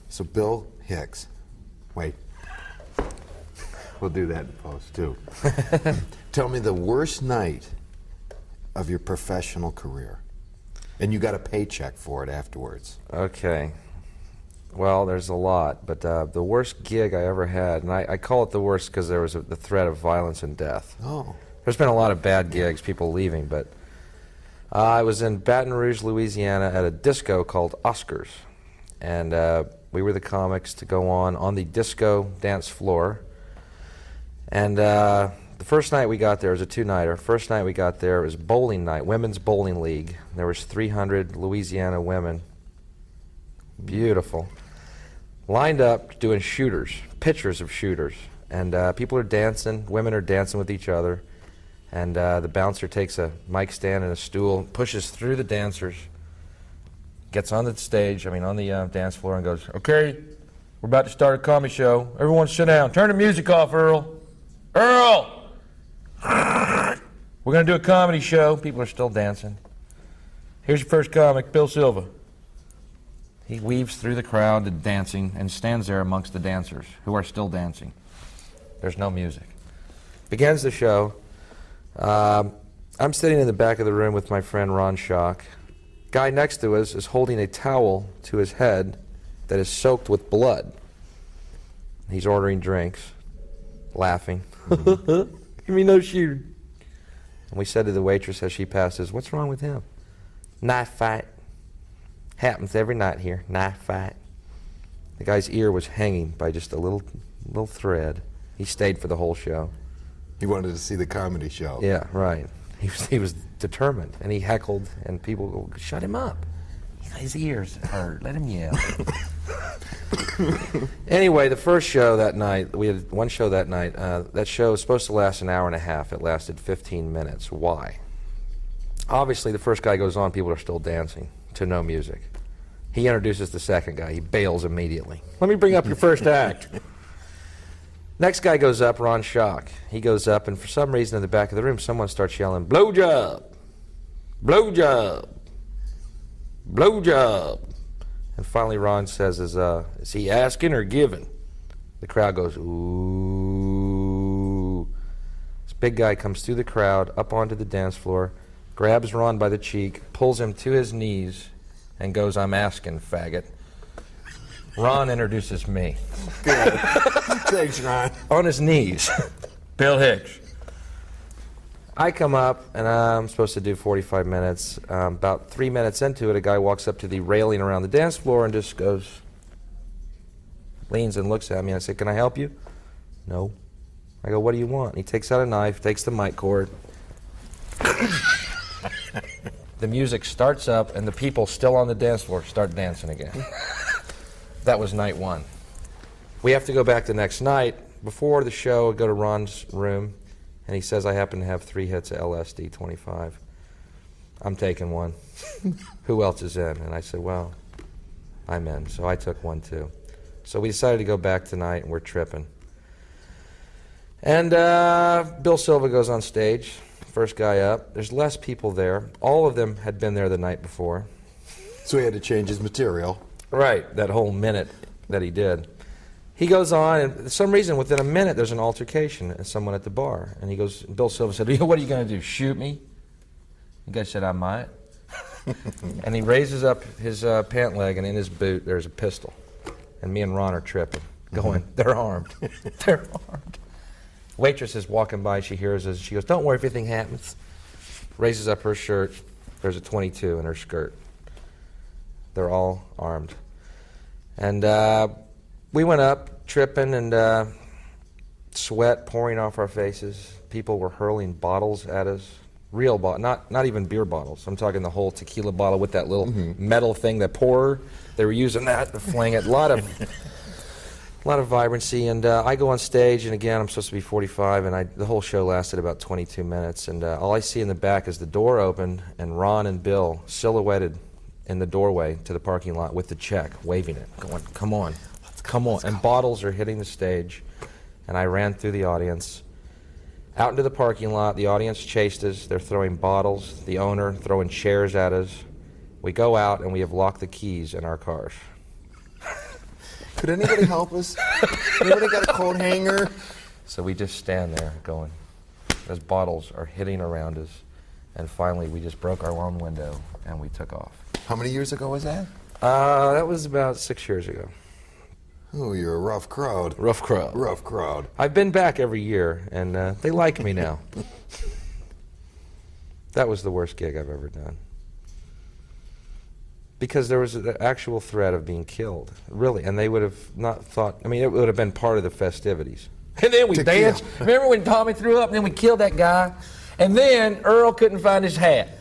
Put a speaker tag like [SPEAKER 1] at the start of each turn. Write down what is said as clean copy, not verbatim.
[SPEAKER 1] So Bill Hicks, wait, we'll do that in post too. Tell me the worst night of your professional career. And you got a paycheck for it afterwards.
[SPEAKER 2] Okay. Well, there's a lot, but the worst gig I ever had, and I call it the worst because there was the threat of violence and death.
[SPEAKER 1] Oh.
[SPEAKER 2] There's been a lot of bad gigs, people leaving, but I was in Baton Rouge, Louisiana at a disco called Oscars, and we were the comics to go on the disco dance floor. And the first night we got there, it was a two-nighter. First night we got there, it was bowling night, women's bowling league. There was 300 Louisiana women, beautiful, lined up doing shooters, pictures of shooters. And people are dancing, women are dancing with each other. And the bouncer takes a mic stand and a stool, pushes through the dancers, gets on the stage, on the dance floor, and goes, "Okay, we're about to start a comedy show. Everyone sit down. Turn the music off, Earl. Earl! We're going to do a comedy show." People are still dancing. "Here's your first comic, Bill Silva." He weaves through the crowd and dancing and stands there amongst the dancers who are still dancing. There's no music. Begins the show. I'm sitting in the back of the room with my friend Ron Schock. Guy next to us is holding a towel to his head that is soaked with blood. He's ordering drinks, laughing. Give me no shoot. And we said to the waitress as she passes, "What's wrong with him?" "Knife fight. Happens every night here. Knife fight." The guy's ear was hanging by just a little thread. He stayed for the whole show.
[SPEAKER 1] He wanted to see the comedy show.
[SPEAKER 2] Yeah, right. He was determined, and he heckled, and people go, "Shut him up. His ears hurt. Let him yell." Anyway, the first show that night, we had one show that night. That show was supposed to last an hour and a half. It lasted 15 minutes. Why? Obviously, the first guy goes on, people are still dancing to no music. He introduces the second guy. He bails immediately. "Let me bring up your first act." Next guy goes up, Ron Schock. He goes up, and for some reason in the back of the room, someone starts yelling, "Blowjob! Blowjob! Blowjob!" And finally Ron says, is he asking or giving? The crowd goes, "Ooh." This big guy comes through the crowd, up onto the dance floor, grabs Ron by the cheek, pulls him to his knees, and goes, "I'm asking, faggot." Ron introduces me.
[SPEAKER 1] Good. Thanks, Ron.
[SPEAKER 2] On his knees. "Bill Hicks." I come up, and I'm supposed to do 45 minutes. About 3 minutes into it, a guy walks up to the railing around the dance floor and just goes, leans and looks at me. I say, "Can I help you?" "No." I go, "What do you want?" And he takes out a knife, takes the mic cord. The music starts up, and the people still on the dance floor start dancing again. That was night one. We have to go back the next night. Before the show, I go to Ron's room, and he says, "I happen to have 3 hits of LSD 25. I'm taking one. Who else is in?" And I said, "Well, I'm in." So I took one too. So we decided to go back tonight, and we're tripping. And Bill Silva goes on stage, first guy up. There's less people there. All of them had been there the night before.
[SPEAKER 1] So he had to change his material.
[SPEAKER 2] Right, that whole minute that he did. He goes on, and for some reason, within a minute, there's an altercation with someone at the bar. And he goes, Bill Silva said, "What are you going to do, shoot me?" The guy said, "I might." And he raises up his pant leg, and in his boot, there's a pistol. And me and Ron are tripping, going, "They're armed. They're armed." Waitress is walking by, she hears us, she goes, "Don't worry if anything happens." Raises up her shirt, there's a 22 in her skirt. They're all armed. And we went up, tripping, and sweat pouring off our faces. People were hurling bottles at us. Real bottles, not even beer bottles. I'm talking the whole tequila bottle with that little metal thing, that pourer. They were using that to fling it. A lot of vibrancy. And I go on stage, and again, I'm supposed to be 45, and the whole show lasted about 22 minutes. And all I see in the back is the door open, and Ron and Bill silhouetted in the doorway to the parking lot with the check, waving it, going, "Come on, come on." And bottles are hitting the stage, and I ran through the audience, out into the parking lot. The audience chased us. They're throwing bottles, the owner throwing chairs at us. We go out, and we have locked the keys in our cars.
[SPEAKER 1] Could anybody help us? Anybody got a coat hanger?
[SPEAKER 2] So we just stand there going, those bottles are hitting around us. And finally, we just broke our own window and we took off.
[SPEAKER 1] How many years ago was that?
[SPEAKER 2] That was about 6 years ago.
[SPEAKER 1] Oh, you're a rough crowd.
[SPEAKER 2] Rough crowd.
[SPEAKER 1] Rough crowd.
[SPEAKER 2] I've been back every year, and they like me now. That was the worst gig I've ever done. Because there was an actual threat of being killed, really, and they would have not thought, I mean, it would have been part of the festivities. And then we danced. Remember when Tommy threw up, and then we killed that guy? And then Earl couldn't find his hat.